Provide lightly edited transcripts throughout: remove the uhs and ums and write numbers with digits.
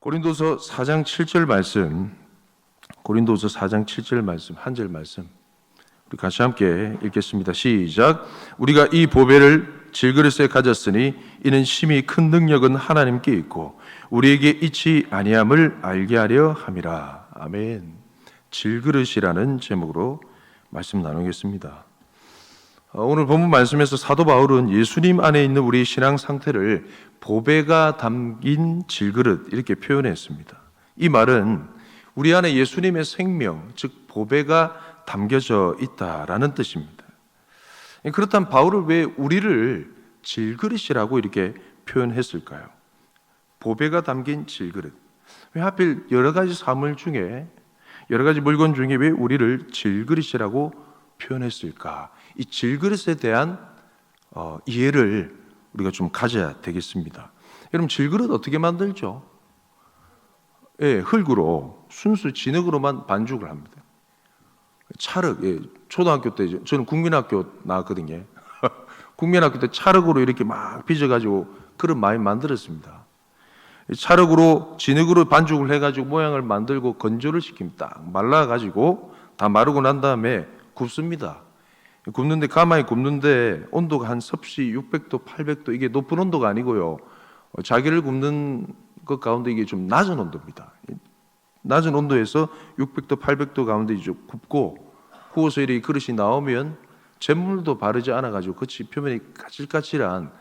고린도서 4장 7절 말씀, 고린도서 4장 7절 말씀, 한 절 말씀 우리 같이 함께 읽겠습니다. 시작. 우리가 이 보배를 질그릇에 가졌으니 이는 심히 큰 능력은 하나님께 있고 우리에게 있지 아니함을 알게 하려 함이라. 아멘. 질그릇이라는 제목으로 말씀 나누겠습니다. 오늘 본문 말씀에서 사도 바울은 예수님 안에 있는 우리의 신앙 상태를 보배가 담긴 질그릇 이렇게 표현했습니다. 이 말은 우리 안에 예수님의 생명, 즉 보배가 담겨져 있다라는 뜻입니다. 그렇다면 바울은 왜 우리를 질그릇이라고 이렇게 표현했을까요? 보배가 담긴 질그릇. 왜 하필 여러 가지 사물 중에, 여러 가지 물건 중에 왜 우리를 질그릇이라고 표현했을까? 이 질그릇에 대한 이해를 우리가 좀 가져야 되겠습니다. 여러분, 질그릇 어떻게 만들죠? 예, 흙으로, 순수 진흙으로만 반죽을 합니다. 찰흙, 예, 초등학교 때 저는 국민학교 나왔거든요. 국민학교 때 찰흙으로 이렇게 막 빚어가지고 그릇 많이 만들었습니다. 찰흙으로 진흙으로 반죽을 해가지고 모양을 만들고 건조를 시킵니다. 딱 말라가지고 다 마르고 난 다음에 굽습니다. 굽는데 가만히 굽는데 온도가 한 섭씨 600도, 800도 이게 높은 온도가 아니고요. 자기를 굽는 것 가운데 이게 좀 낮은 온도입니다. 낮은 온도에서 600도, 800도 가운데 이제 굽고 구워서 이렇게 그릇이 나오면 잿물도 바르지 않아가지고 그치 표면이 까칠까칠한,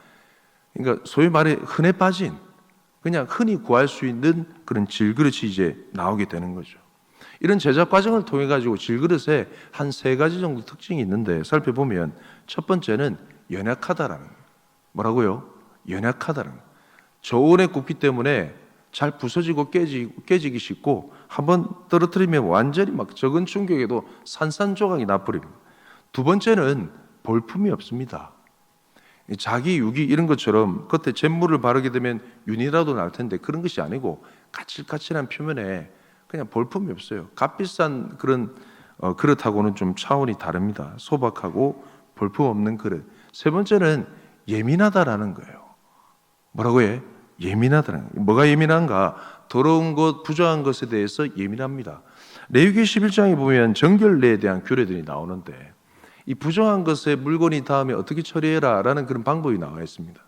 그러니까 소위 말해 흔해 빠진 그냥 흔히 구할 수 있는 그런 질그릇이 이제 나오게 되는 거죠. 이런 제작 과정을 통해 가지고 질그릇에 한 세 가지 정도 특징이 있는데 살펴보면 첫 번째는 연약하다라는 거예요. 뭐라고요? 연약하다는 거예요. 저온에 굽기 때문에 잘 부서지고 깨지기 쉽고 한번 떨어뜨리면 완전히 막 적은 충격에도 산산조각이 나버립니다. 두 번째는 볼품이 없습니다. 자기 유기 이런 것처럼 겉에 잿물을 바르게 되면 윤이라도 날 텐데 그런 것이 아니고 까칠까칠한 표면에 그냥 볼품이 없어요. 값비싼 그런 그릇하고는 좀 차원이 다릅니다. 소박하고 볼품 없는 그릇. 세 번째는 예민하다라는 거예요. 뭐라고 해? 예민하다는 거예요. 뭐가 예민한가? 더러운 것, 부정한 것에 대해서 예민합니다. 레위기 11장에 보면 정결례에 대한 규례들이 나오는데 이 부정한 것에 물건이 닿으면 어떻게 처리해라 라는 그런 방법이 나와 있습니다.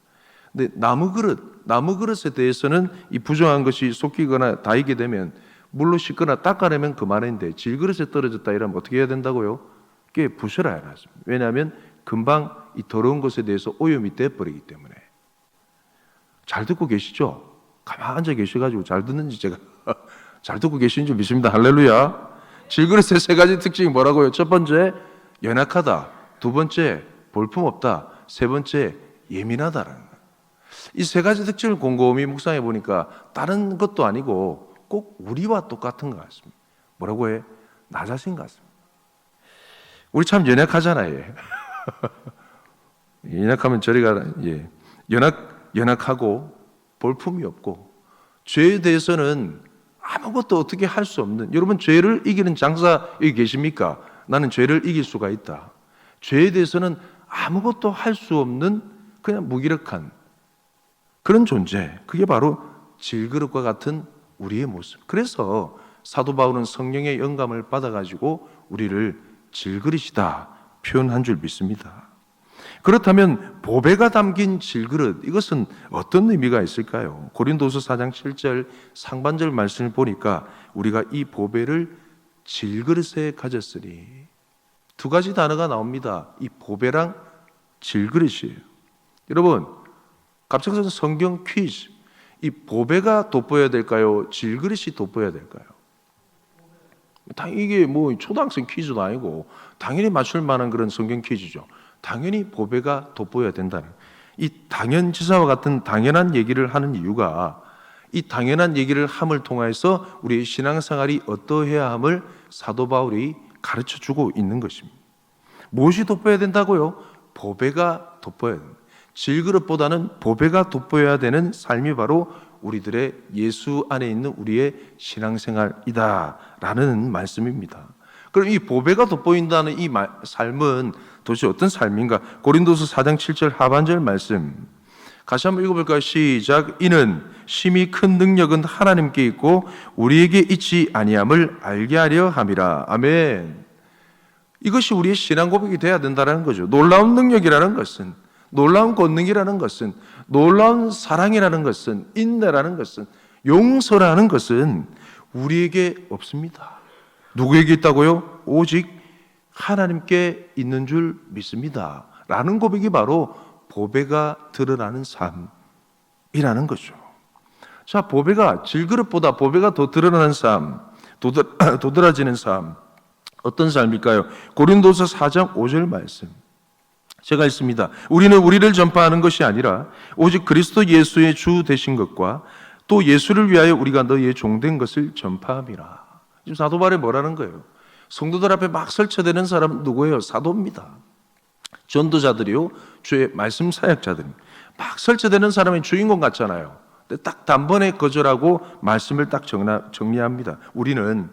근데 나무 그릇에 대해서는 이 부정한 것이 쏟기거나 닿이게 되면 물로 씻거나 닦아내면 그만인데 질그릇에 떨어졌다 이러면 어떻게 해야 된다고요? 깨 부셔라 해라. 왜냐하면 금방 이 더러운 것에 대해서 오염이 돼버리기 때문에. 잘 듣고 계시죠? 가만히 앉아 계셔가지고 잘 듣는지 제가 잘 듣고 계시는 줄 믿습니다. 할렐루야. 질그릇의 세 가지 특징이 뭐라고요? 첫 번째, 연약하다. 두 번째, 볼품없다. 세 번째, 예민하다라는 거예요. 이 세 가지 특징을 곰곰이 묵상해 보니까 다른 것도 아니고 꼭 우리와 똑같은 것 같습니다. 뭐라고 해? 나 자신 같습니다. 우리 참 연약하잖아요. 연약하면 저리가, 예. 연약하고 볼품이 없고 죄에 대해서는 아무것도 어떻게 할 수 없는, 여러분 죄를 이기는 장사 여기 계십니까? 나는 죄를 이길 수가 있다. 죄에 대해서는 아무것도 할 수 없는 그냥 무기력한 그런 존재, 그게 바로 질그릇과 같은 우리의 모습. 그래서 사도 바울은 성령의 영감을 받아가지고 우리를 질그릇이다 표현한 줄 믿습니다. 그렇다면 보배가 담긴 질그릇, 이것은 어떤 의미가 있을까요? 고린도서 4장 7절 상반절 말씀을 보니까 우리가 이 보배를 질그릇에 가졌으니, 두 가지 단어가 나옵니다. 이 보배랑 질그릇이에요. 여러분, 갑작스러운 성경 퀴즈, 이 보배가 돋보여야 될까요? 질그릇이 돋보여야 될까요? 이게 뭐 초등학생 퀴즈도 아니고 당연히 맞출 만한 그런 성경 퀴즈죠. 당연히 보배가 돋보여야 된다는, 이 당연지사와 같은 당연한 얘기를 하는 이유가 이 당연한 얘기를 함을 통해서 우리의 신앙생활이 어떠해야 함을 사도 바울이 가르쳐주고 있는 것입니다. 무엇이 돋보여야 된다고요? 보배가 돋보여야 됩니다. 질그릇보다는 보배가 돋보여야 되는 삶이 바로 우리들의 예수 안에 있는 우리의 신앙생활이다라는 말씀입니다. 그럼 이 보배가 돋보인다는 이 삶은 도대체 어떤 삶인가? 고린도서 4장 7절 하반절 말씀, 같이 한번 읽어볼까요? 시작. 이는 심히 큰 능력은 하나님께 있고 우리에게 있지 아니함을 알게 하려 함이라. 아멘. 이것이 우리의 신앙 고백이 돼야 된다는 거죠. 놀라운 능력이라는 것은, 놀라운 권능이라는 것은, 놀라운 사랑이라는 것은, 인내라는 것은, 용서라는 것은 우리에게 없습니다. 누구에게 있다고요? 오직 하나님께 있는 줄 믿습니다 라는 고백이 바로 보배가 드러나는 삶이라는 거죠. 자, 보배가, 질그릇보다 보배가 더 드러나는 삶, 도드라지는 삶, 어떤 삶일까요? 고린도서 4장 5절 말씀 제가 읽습니다. 우리는 우리를 전파하는 것이 아니라 오직 그리스도 예수의 주 되신 것과 또 예수를 위하여 우리가 너희의 종된 것을 전파함이라. 지금 사도 바울이 뭐라는 거예요? 성도들 앞에 막 설쳐대는 사람 누구예요? 사도입니다. 전도자들이요, 주의 말씀 사역자들입니다. 막 설쳐대는 사람이 주인공 같잖아요. 근데 딱 단번에 거절하고 말씀을 딱 정리합니다. 우리는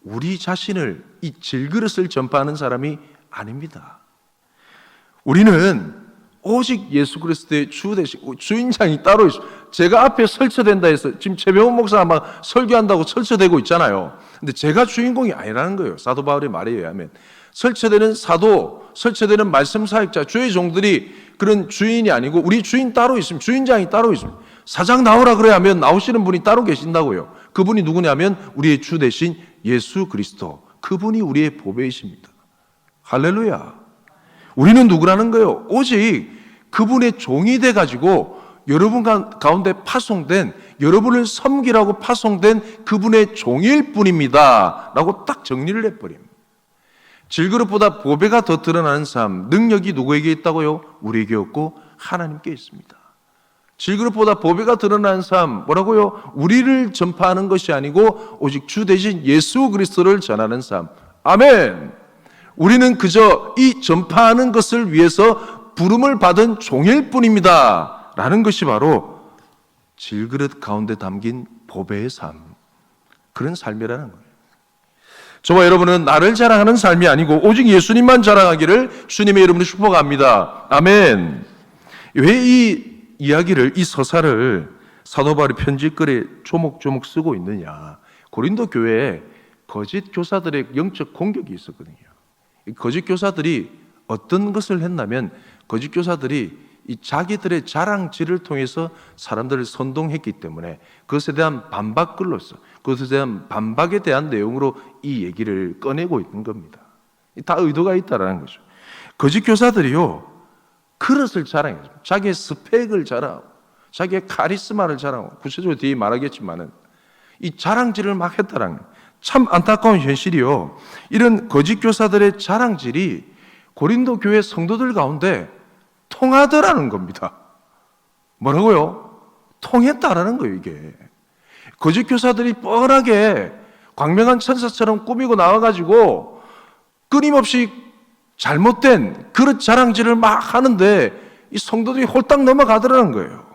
우리 자신을, 이 질그릇을 전파하는 사람이 아닙니다. 우리는 오직 예수 그리스도의 주 되시고 주인장이 따로 있어요. 제가 앞에 설쳐된다 해서 지금 최병훈 목사 아마 설교한다고 설쳐되고 있잖아요. 근데 제가 주인공이 아니라는 거예요. 사도 바울의 말에 의하면 설쳐되는 사도, 설쳐되는 말씀 사역자, 주의 종들이 그런 주인이 아니고 우리 주인 따로 있습니다. 주인장이 따로 있습니다. 사장 나오라 그래야 하면 나오시는 분이 따로 계신다고요. 그분이 누구냐면 우리의 주 대신 예수 그리스도, 그분이 우리의 보배이십니다. 할렐루야. 우리는 누구라는 거예요? 오직 그분의 종이 돼가지고 여러분 가운데 파송된, 여러분을 섬기라고 파송된 그분의 종일 뿐입니다 라고 딱 정리를 해버립니다. 질그릇보다 보배가 더 드러나는 삶, 능력이 누구에게 있다고요? 우리에게 없고 하나님께 있습니다. 질그릇보다 보배가 드러나는 삶, 뭐라고요? 우리를 전파하는 것이 아니고 오직 주 대신 예수 그리스도를 전하는 삶. 아멘. 우리는 그저 이 전파하는 것을 위해서 부름을 받은 종일 뿐입니다 라는 것이 바로 질그릇 가운데 담긴 보배의 삶, 그런 삶이라는 거예요. 저와 여러분은 나를 자랑하는 삶이 아니고 오직 예수님만 자랑하기를 주님의 이름으로 축복합니다. 아멘. 왜 이 이야기를, 이 서사를 사도 바울이 편지글에 조목조목 쓰고 있느냐? 고린도 교회에 거짓 교사들의 영적 공격이 있었거든요. 거짓 교사들이 어떤 것을 했냐면, 거짓 교사들이 이 자기들의 자랑질을 통해서 사람들을 선동했기 때문에 그것에 대한 반박글로서, 그것에 대한 반박에 대한 내용으로 이 얘기를 꺼내고 있는 겁니다. 다 의도가 있다라는 거죠. 거짓 교사들이요, 그릇을 자랑해요. 자기의 스펙을 자랑하고 자기의 카리스마를 자랑하고, 구체적으로 뒤에 말하겠지만은 이 자랑질을 막 했다라는 거예요. 참 안타까운 현실이요, 이런 거짓 교사들의 자랑질이 고린도 교회 성도들 가운데 통하더라는 겁니다. 뭐라고요? 통했다라는 거예요. 이게 거짓 교사들이 뻔하게 광명한 천사처럼 꾸미고 나와가지고 끊임없이 잘못된 그릇 자랑질을 막 하는데 이 성도들이 홀딱 넘어가더라는 거예요.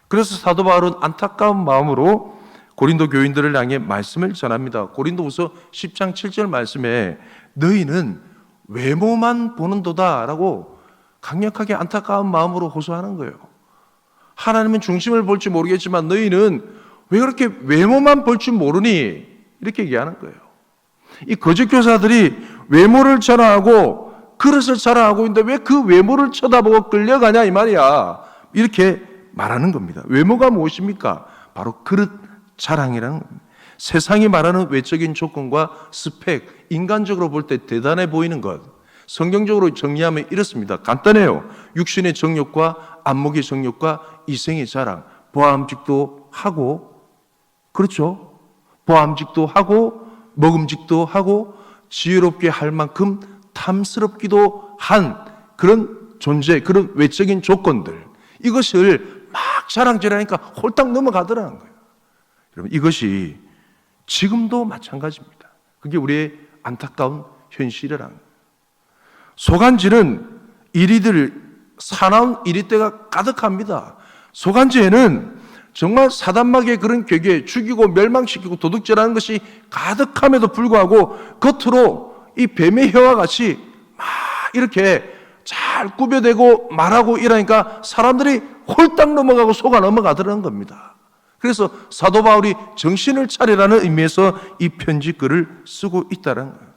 그래서 사도 바울은 안타까운 마음으로 고린도 교인들을 향해 말씀을 전합니다. 고린도후서 10장 7절 말씀에 너희는 외모만 보는도다 라고 강력하게 안타까운 마음으로 호소하는 거예요. 하나님은 중심을 볼지 모르겠지만 너희는 왜 그렇게 외모만 볼 줄 모르니? 이렇게 얘기하는 거예요. 이 거짓 교사들이 외모를 자랑하고 그릇을 자랑하고 있는데 왜 그 외모를 쳐다보고 끌려가냐 이 말이야. 이렇게 말하는 겁니다. 외모가 무엇입니까? 바로 그릇 자랑이라는 겁니다. 세상이 말하는 외적인 조건과 스펙, 인간적으로 볼 때 대단해 보이는 것, 성경적으로 정리하면 이렇습니다. 간단해요. 육신의 정욕과 안목의 정욕과 이생의 자랑, 보암직도 하고, 그렇죠? 보암직도 하고 먹음직도 하고 지혜롭게 할 만큼 탐스럽기도 한 그런 존재, 그런 외적인 조건들, 이것을 막 자랑질하니까 홀딱 넘어가더라는 거예요. 여러분, 이것이 지금도 마찬가지입니다. 그게 우리의 안타까운 현실이라는 거예요. 소간질은 이리들, 사나운 이리떼가 가득합니다. 소간지에는 정말 사단마귀의 그런 괴계, 죽이고 멸망시키고 도둑질하는 것이 가득함에도 불구하고 겉으로 이 뱀의 혀와 같이 막 이렇게 잘 꾸며대고 말하고 이러니까 사람들이 홀딱 넘어가고 속아 넘어가더라는 겁니다. 그래서 사도 바울이 정신을 차리라는 의미에서 이 편지글을 쓰고 있다는 거예요.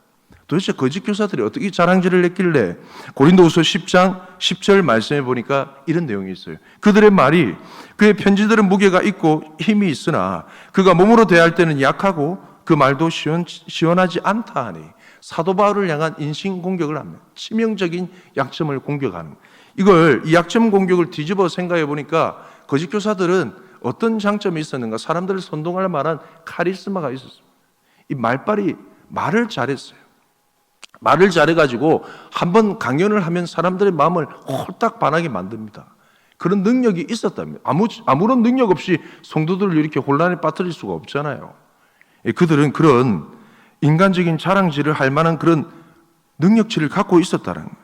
도대체 거짓 교사들이 어떻게 자랑질을 했길래 고린도후서 10장 10절 말씀해 보니까 이런 내용이 있어요. 그들의 말이 그의 편지들은 무게가 있고 힘이 있으나 그가 몸으로 대할 때는 약하고 그 말도 시원하지 않다 하니 사도 바울을 향한 인신공격을 합니다. 치명적인 약점을 공격하는, 이걸 이 약점 공격을 뒤집어 생각해 보니까 거짓 교사들은 어떤 장점이 있었는가? 사람들을 선동할 만한 카리스마가 있었습니다. 이 말빨이 말을 잘했어요. 말을 잘해가지고 한번 강연을 하면 사람들의 마음을 홀딱 반하게 만듭니다. 그런 능력이 있었답니다. 아무런 능력 없이 성도들을 이렇게 혼란에 빠뜨릴 수가 없잖아요. 그들은 그런 인간적인 자랑질을 할 만한 그런 능력치를 갖고 있었다는 거예요.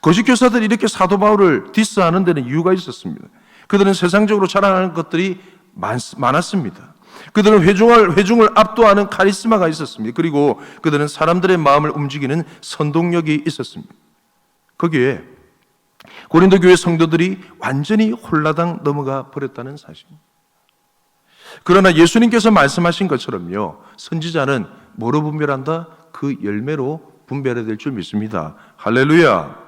거짓 교사들이 이렇게 사도 바울을 디스하는 데는 이유가 있었습니다. 그들은 세상적으로 자랑하는 것들이 많았습니다. 그들은 회중을 압도하는 카리스마가 있었습니다. 그리고 그들은 사람들의 마음을 움직이는 선동력이 있었습니다. 거기에 고린도 교회 성도들이 완전히 홀라당 넘어가 버렸다는 사실입니다. 그러나 예수님께서 말씀하신 것처럼요, 선지자는 뭐로 분별한다? 그 열매로 분별해야 될 줄 믿습니다. 할렐루야.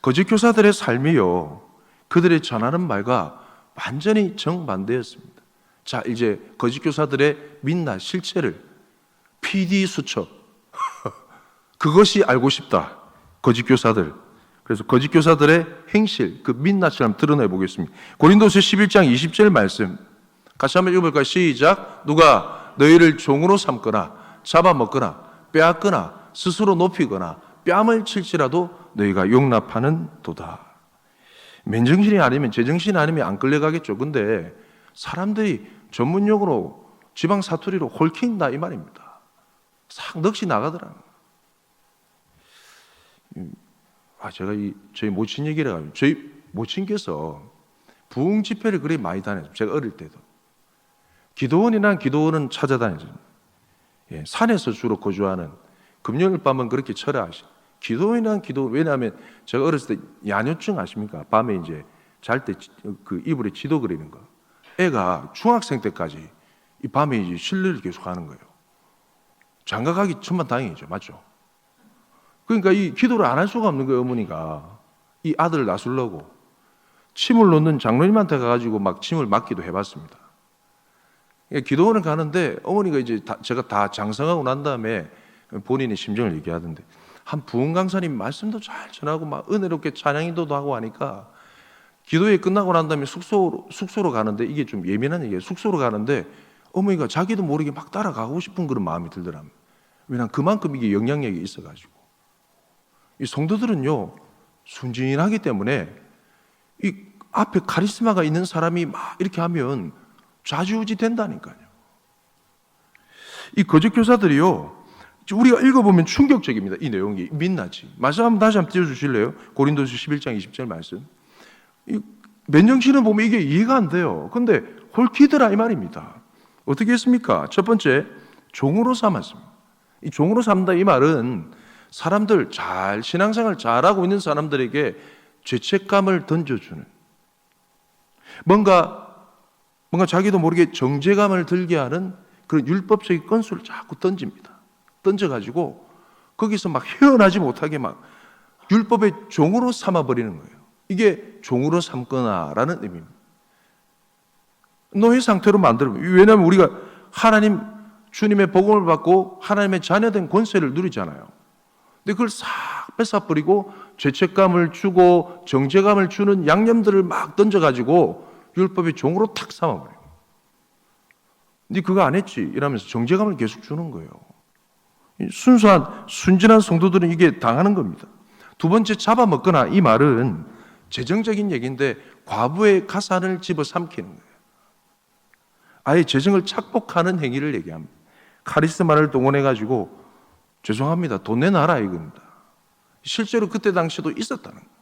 거짓 교사들의 삶이요, 그들의 전하는 말과 완전히 정반대였습니다. 자, 이제 거짓 교사들의 민낯, 실체를 PD 수첩 그것이 알고 싶다. 거짓 교사들. 그래서 거짓 교사들의 행실, 그 민낯을 한번 드러내 보겠습니다. 고린도서 11장 20절 말씀 같이 한번 읽어볼까요? 시작. 누가 너희를 종으로 삼거나 잡아먹거나 빼앗거나 스스로 높이거나 뺨을 칠지라도 너희가 용납하는 도다. 맨정신이 아니면 제정신이 아니면 안 끌려가겠죠. 근데 사람들이 전문용어로 지방 사투리로 홀킨다 이 말입니다. 싹 넋이 나가더라고요. 제가 저희 모친 얘기를 하면 저희 모친께서 부흥 집회를 그렇게 많이 다녔어요. 제가 어릴 때도. 기도원은 찾아다녔어요. 예, 산에서 주로 거주하는, 금요일 밤은 그렇게 철회하시죠. 기도원, 왜냐하면 제가 어렸을 때 야뇨증 아십니까? 밤에 이제 잘 때 그 이불에 지도 그리는 거. 애가 중학생 때까지 이 밤에 이제 실내를 계속 하는 거예요. 장가가기 천만다행이죠. 맞죠? 그러니까 이 기도를 안 할 수가 없는 거예요. 어머니가 이 아들을 놔주려고 침을 놓는 장로님한테 가가지고 막 침을 맞기도 해봤습니다. 기도원을 가는데 어머니가 이제 제가 다 장성하고 난 다음에 본인의 심정을 얘기하던데, 한 부흥 강사님 말씀도 잘 전하고 막 은혜롭게 찬양인도도 하고 하니까 기도회 끝나고 난 다음에 숙소로 가는데, 이게 좀 예민한 얘기예요. 숙소로 가는데 어머니가 자기도 모르게 막 따라가고 싶은 그런 마음이 들더랍니다. 왜냐하면 그만큼 이게 영향력이 있어가지고. 이 성도들은요, 순진하기 때문에 이 앞에 카리스마가 있는 사람이 막 이렇게 하면 좌지우지 된다니까요. 이 거짓 교사들이요, 우리가 읽어보면 충격적입니다. 이 내용이 민낯이. 다시 한번 띄워주실래요? 고린도서 11장 20절 말씀. 맨정신을 보면 이게 이해가 안 돼요. 근데 홀키더라 이 말입니다. 어떻게 했습니까? 첫 번째, 종으로 삼았습니다. 이 종으로 삼다 이 말은 사람들 신앙생활 잘하고 있는 사람들에게 죄책감을 던져주는, 뭔가 자기도 모르게 정죄감을 들게 하는 그런 율법적인 건수를 자꾸 던집니다. 던져가지고 거기서 막 헤어나지 못하게 막 율법의 종으로 삼아버리는 거예요. 이게 종으로 삼거나라는 의미입니다. 노예 상태로 만들면, 왜냐하면 우리가 주님의 복음을 받고 하나님의 자녀된 권세를 누리잖아요. 근데 그걸 싹 뺏어버리고 죄책감을 주고 정죄감을 주는 양념들을 막 던져가지고 율법의 종으로 탁 삼아버려요. 근데 그거 안 했지 이러면서 정죄감을 계속 주는 거예요. 순진한 성도들은 이게 당하는 겁니다. 두 번째, 잡아먹거나 이 말은 재정적인 얘기인데 과부의 가산을 집어삼키는 거예요. 아예 재정을 착복하는 행위를 얘기합니다. 카리스마를 동원해가지고 죄송합니다, 돈 내놔라 이겁니다. 실제로 그때 당시도 있었다는 거예요.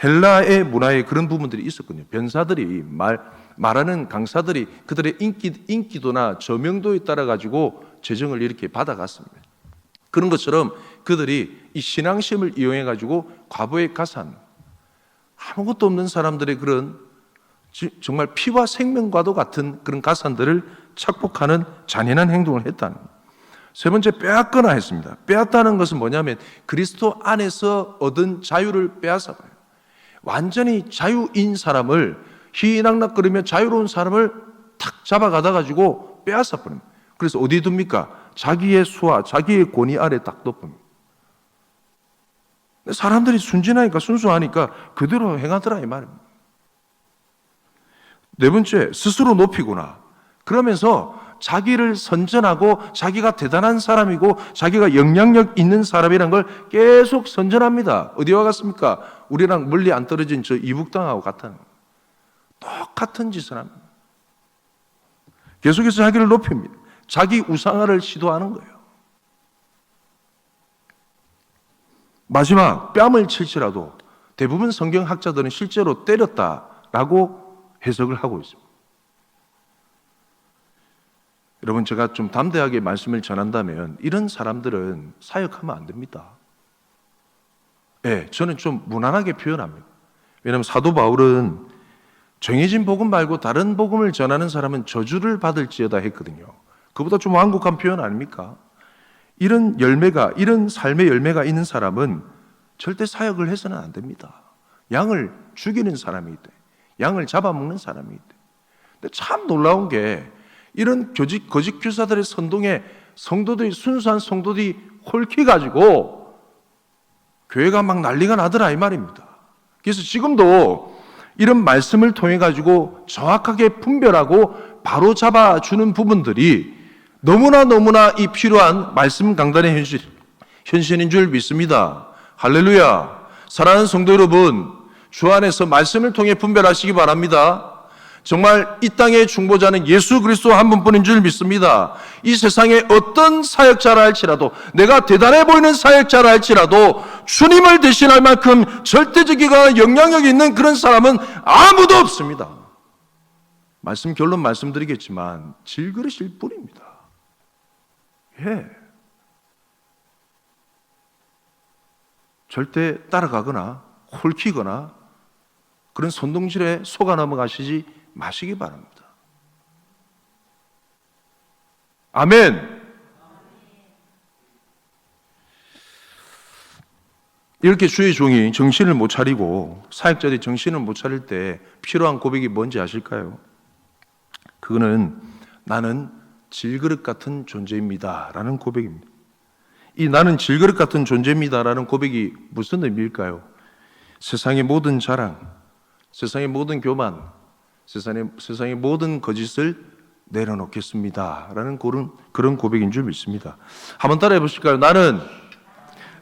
헬라의 문화에 그런 부분들이 있었거든요. 변사들이 말하는 강사들이 그들의 인기도나 저명도에 따라 가지고 재정을 이렇게 받아갔습니다. 그런 것처럼 그들이 이 신앙심을 이용해 가지고 과부의 가산, 아무것도 없는 사람들의 그런 정말 피와 생명과도 같은 그런 가산들을 착복하는 잔인한 행동을 했다는 거예요. 세 번째, 빼앗거나 했습니다. 빼앗다는 것은 뭐냐면 그리스도 안에서 얻은 자유를 빼앗아버려요. 완전히 자유인 사람을, 희낙낙거리며 자유로운 사람을 탁 잡아가다 가지고 빼앗아버립니다. 그래서 어디에 둡니까? 자기의 수와 자기의 권위 아래 딱 덮습니다. 사람들이 순진하니까, 순수하니까 그대로 행하더라 이 말입니다. 네 번째, 스스로 높이구나. 그러면서 자기를 선전하고 자기가 대단한 사람이고 자기가 영향력 있는 사람이라는 걸 계속 선전합니다. 어디와 같습니까? 우리랑 멀리 안 떨어진 저 이북당하고 같은, 똑같은 짓을 합니다. 계속해서 자기를 높입니다. 자기 우상화를 시도하는 거예요. 마지막, 뺨을 칠지라도 대부분 성경학자들은 실제로 때렸다라고 해석을 하고 있습니다. 여러분, 제가 좀 담대하게 말씀을 전한다면 이런 사람들은 사역하면 안 됩니다. 네, 저는 좀 무난하게 표현합니다. 왜냐하면 사도 바울은 정해진 복음 말고 다른 복음을 전하는 사람은 저주를 받을지어다 했거든요. 그보다 좀 완곡한 표현 아닙니까? 이런 열매가, 이런 삶의 열매가 있는 사람은 절대 사역을 해서는 안 됩니다. 양을 죽이는 사람이 있대. 양을 잡아먹는 사람이 있대. 근데 참 놀라운 게 이런 거짓 교사들의 선동에 성도들이, 순수한 성도들이 홀키가지고 교회가 막 난리가 나더라 이 말입니다. 그래서 지금도 이런 말씀을 통해 가지고 정확하게 분별하고 바로 잡아주는 부분들이 너무나 이 필요한 말씀 강단의 현실인 줄 믿습니다. 할렐루야. 사랑하는 성도 여러분, 주 안에서 말씀을 통해 분별하시기 바랍니다. 정말 이 땅의 중보자는 예수 그리스도 한 분뿐인 줄 믿습니다. 이 세상에 어떤 사역자라 할지라도, 내가 대단해 보이는 사역자라 할지라도 주님을 대신할 만큼 절대적이거나 영향력이 있는 그런 사람은 아무도 없습니다. 결론 말씀드리겠지만 질그릇일 뿐입니다. 예. 절대 따라가거나 홀키거나 그런 선동질에 속아 넘어가시지 마시기 바랍니다. 아멘. 이렇게 주의 종이 정신을 못 차리고 사역자들이 정신을 못 차릴 때 필요한 고백이 뭔지 아실까요? 그거는 나는 질그릇 같은 존재입니다 라는 고백입니다. 이 나는 질그릇 같은 존재입니다 라는 고백이 무슨 의미일까요? 세상의 모든 자랑, 세상의 모든 교만, 세상의 모든 거짓을 내려놓겠습니다 라는 그런 고백인 줄 믿습니다. 한번 따라해 보실까요? 나는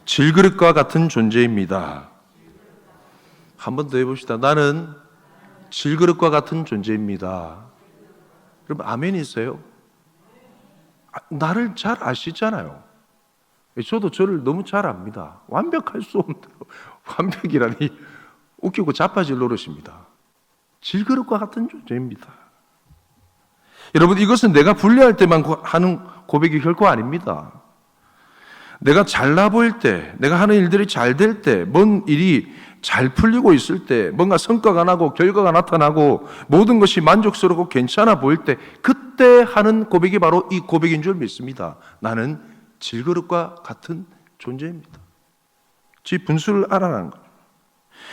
질그릇과 같은 존재입니다. 한 번 더 해봅시다. 나는 질그릇과 같은 존재입니다. 여러분 아멘이 있어요? 나를 잘 아시잖아요. 저도 저를 너무 잘 압니다. 완벽할 수 없는, 완벽이라니 웃기고 자빠질 노릇입니다. 질그릇과 같은 존재입니다. 여러분, 이것은 내가 불리할 때만 하는 고백이 결코 아닙니다. 내가 잘나 보일 때, 내가 하는 일들이 잘 될 때, 뭔 일이 잘 풀리고 있을 때, 뭔가 성과가 나고 결과가 나타나고 모든 것이 만족스럽고 괜찮아 보일 때, 그때 하는 고백이 바로 이 고백인 줄 믿습니다. 나는 질그릇과 같은 존재입니다. 지 분수를 알아라는 거죠.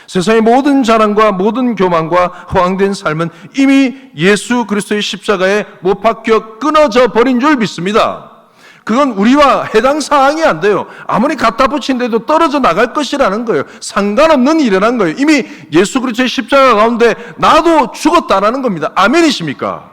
세상의 모든 자랑과 모든 교만과 허황된 삶은 이미 예수 그리스도의 십자가에 못 박혀 끊어져 버린 줄 믿습니다. 그건 우리와 해당 사항이 안 돼요. 아무리 갖다 붙인데도 떨어져 나갈 것이라는 거예요. 상관없는 일이라는 거예요. 이미 예수 그리스도의 십자가 가운데 나도 죽었다라는 겁니다. 아멘이십니까?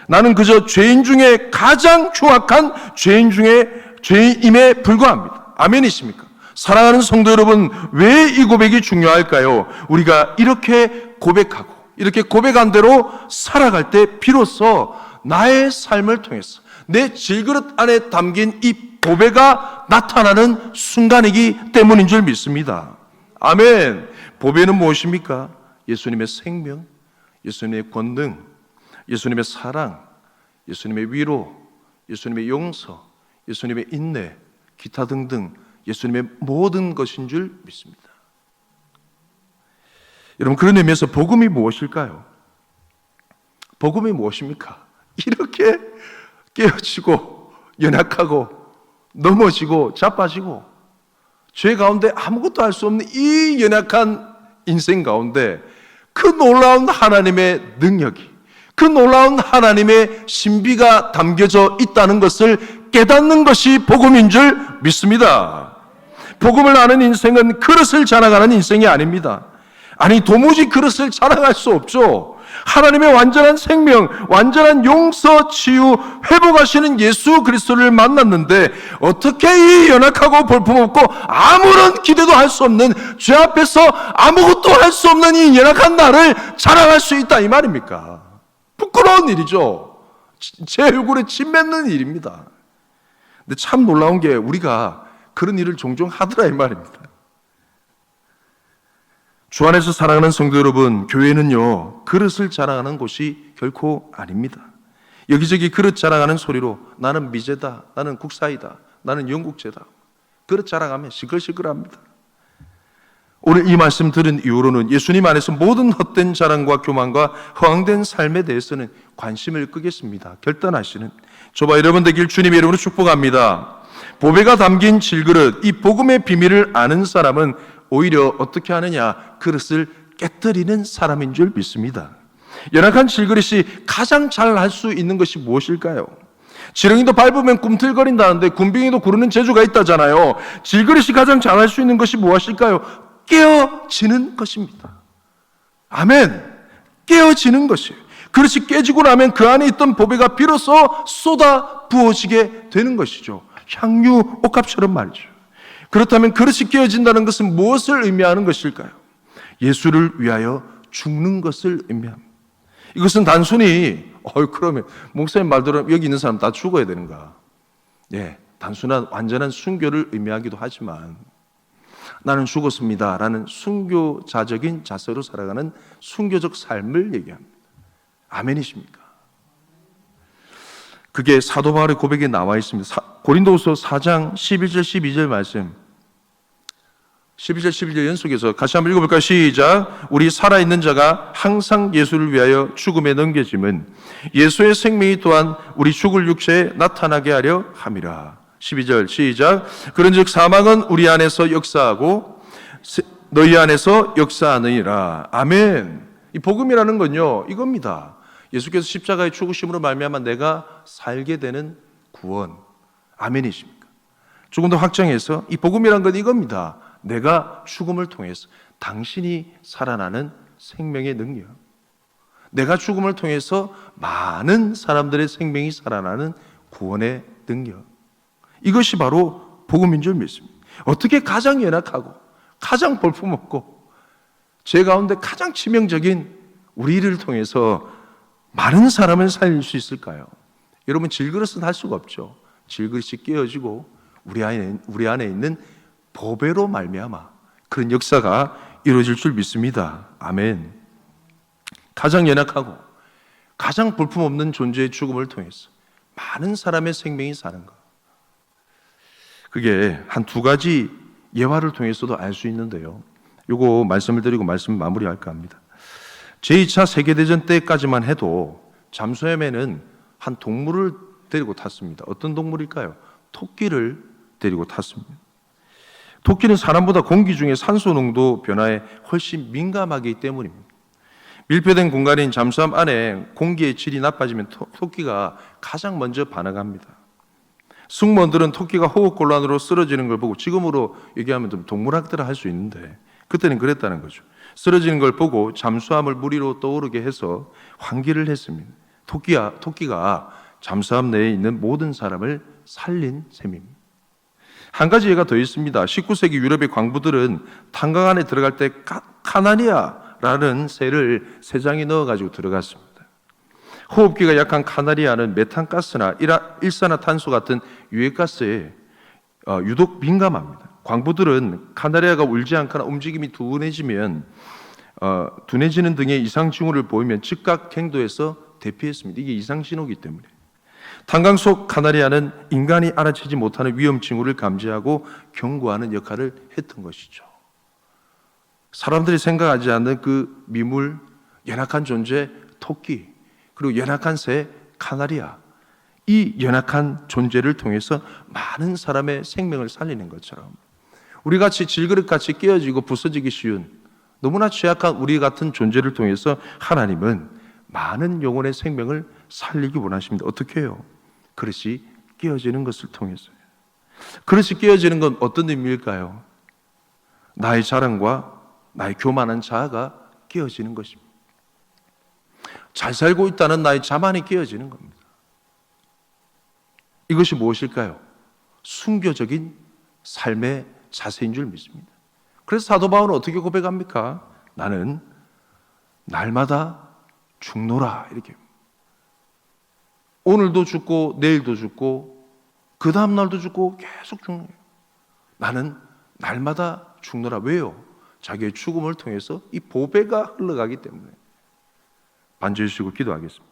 나는 그저 죄인 중에 가장 흉악한 죄인 중에 죄인임에 불과합니다. 아멘이십니까? 사랑하는 성도 여러분, 왜 이 고백이 중요할까요? 우리가 이렇게 고백하고 이렇게 고백한 대로 살아갈 때 비로소 나의 삶을 통해서 내 질그릇 안에 담긴 이 보배가 나타나는 순간이기 때문인 줄 믿습니다. 아멘. 보배는 무엇입니까? 예수님의 생명, 예수님의 권능, 예수님의 사랑, 예수님의 위로, 예수님의 용서, 예수님의 인내, 기타 등등 예수님의 모든 것인 줄 믿습니다. 여러분, 그런 의미에서 복음이 무엇일까요? 복음이 무엇입니까? 이렇게 깨어지고 연약하고 넘어지고 자빠지고 죄 가운데 아무것도 할 수 없는 이 연약한 인생 가운데 그 놀라운 하나님의 능력이, 그 놀라운 하나님의 신비가 담겨져 있다는 것을 깨닫는 것이 복음인 줄 믿습니다. 복음을 아는 인생은 그릇을 자랑하는 인생이 아닙니다. 아니, 도무지 그릇을 자랑할 수 없죠. 하나님의 완전한 생명, 완전한 용서, 치유, 회복하시는 예수 그리스도를 만났는데 어떻게 이 연약하고 볼품없고 아무런 기대도 할 수 없는 죄 앞에서 아무것도 할 수 없는 이 연약한 나를 자랑할 수 있다 이 말입니까? 부끄러운 일이죠. 제 얼굴에 침 맺는 일입니다. 근데 참 놀라운 게 우리가 그런 일을 종종 하더라 이 말입니다. 주 안에서 사랑하는 성도 여러분, 교회는요, 그릇을 자랑하는 곳이 결코 아닙니다. 여기저기 그릇 자랑하는 소리로 나는 미제다, 나는 국사이다, 나는 영국제다, 그릇 자랑하면 시끌시끌합니다. 오늘 이 말씀 들은 이후로는 예수님 안에서 모든 헛된 자랑과 교만과 허황된 삶에 대해서는 관심을 끄겠습니다. 결단하시는 저와 여러분 되길 주님의 이름으로 축복합니다. 보배가 담긴 질그릇, 이 복음의 비밀을 아는 사람은 오히려 어떻게 하느냐? 그릇을 깨뜨리는 사람인 줄 믿습니다. 연약한 질그릇이 가장 잘 할 수 있는 것이 무엇일까요? 지렁이도 밟으면 꿈틀거린다는데 군뱅이도 구르는 재주가 있다잖아요. 질그릇이 가장 잘 할 수 있는 것이 무엇일까요? 깨어지는 것입니다. 아멘. 깨어지는 것이에요. 그릇이 깨지고 나면 그 안에 있던 보배가 비로소 쏟아 부어지게 되는 것이죠. 향유 옥합처럼 말이죠. 그렇다면 그릇이 깨어진다는 것은 무엇을 의미하는 것일까요? 예수를 위하여 죽는 것을 의미합니다. 이것은 단순히 그러면 목사님 말대로 여기 있는 사람 다 죽어야 되는가? 예, 단순한 완전한 순교를 의미하기도 하지만 나는 죽었습니다 라는 순교자적인 자세로 살아가는 순교적 삶을 얘기합니다. 아멘이십니까? 그게 사도 바울의 고백에 나와 있습니다. 고린도후서 4장 11절 12절 말씀, 11절 12절 연속해서 같이 한번 읽어볼까요? 시작. 우리 살아있는 자가 항상 예수를 위하여 죽음에 넘겨짐은 예수의 생명이 또한 우리 죽을 육체에 나타나게 하려 함이라. 12절 시작. 그런즉 사망은 우리 안에서 역사하고 너희 안에서 역사하느니라. 아멘. 이 복음이라는 건요, 이겁니다. 예수께서 십자가의 죽으심으로 말미암아 내가 살게 되는 구원. 아멘이십니까? 조금 더 확장해서 이 복음이란 건 이겁니다. 내가 죽음을 통해서 당신이 살아나는 생명의 능력, 내가 죽음을 통해서 많은 사람들의 생명이 살아나는 구원의 능력, 이것이 바로 복음인 줄 믿습니다. 어떻게 가장 연약하고 가장 볼품없고 죄 가운데 가장 치명적인 우리를 통해서 많은 사람을 살릴 수 있을까요? 여러분, 질그릇은 할 수가 없죠. 질그릇이 깨어지고 우리 안에 있는 보배로 말미암아 그런 역사가 이루어질 줄 믿습니다. 아멘. 가장 연약하고 가장 볼품없는 존재의 죽음을 통해서 많은 사람의 생명이 사는 것, 그게 한 두 가지 예화를 통해서도 알 수 있는데요, 요거 말씀을 드리고 말씀 마무리할까 합니다. 제2차 세계대전 때까지만 해도 잠수함에는 한 동물을 데리고 탔습니다. 어떤 동물일까요? 토끼를 데리고 탔습니다. 토끼는 사람보다 공기 중에 산소 농도 변화에 훨씬 민감하기 때문입니다. 밀폐된 공간인 잠수함 안에 공기의 질이 나빠지면 토끼가 가장 먼저 반응합니다. 승무원들은 토끼가 호흡곤란으로 쓰러지는 걸 보고, 지금으로 얘기하면 좀 동물학대를 할 수 있는데 그때는 그랬다는 거죠. 쓰러지는 걸 보고 잠수함을 물 위로 떠오르게 해서 환기를 했습니다. 토끼가 잠수함 내에 있는 모든 사람을 살린 셈입니다. 한 가지 예가 더 있습니다. 19세기 유럽의 광부들은 탄광 안에 들어갈 때 카나리아라는 새를 3장에 넣어가지고 들어갔습니다. 호흡기가 약한 카나리아는 메탄가스나 일산화탄소 같은 유해가스에 유독 민감합니다. 광부들은 카나리아가 울지 않거나 움직임이 둔해지는 등의 이상 징후를 보이면 즉각 갱도해서 대피했습니다. 이게 이상 신호이기 때문에. 탄광 속 카나리아는 인간이 알아채지 못하는 위험 징후를 감지하고 경고하는 역할을 했던 것이죠. 사람들이 생각하지 않는 그 미물, 연약한 존재 토끼, 그리고 연약한 새 카나리아, 이 연약한 존재를 통해서 많은 사람의 생명을 살리는 것처럼 우리같이 질그릇같이 깨어지고 부서지기 쉬운 너무나 취약한 우리 같은 존재를 통해서 하나님은 많은 영혼의 생명을 살리기 원하십니다. 어떻게 해요? 그릇이 깨어지는 것을 통해서요. 그릇이 깨어지는 건 어떤 의미일까요? 나의 자랑과 나의 교만한 자아가 깨어지는 것입니다. 잘 살고 있다는 나의 자만이 깨어지는 겁니다. 이것이 무엇일까요? 순교적인 삶의 자세인 줄 믿습니다. 그래서 사도 바울은 어떻게 고백합니까? 나는 날마다 죽노라, 이렇게. 오늘도 죽고 내일도 죽고 그 다음 날도 죽고 계속 죽는 거예요. 나는 날마다 죽노라. 왜요? 자기의 죽음을 통해서 이 보배가 흘러가기 때문에. 반주해 주시고 기도하겠습니다.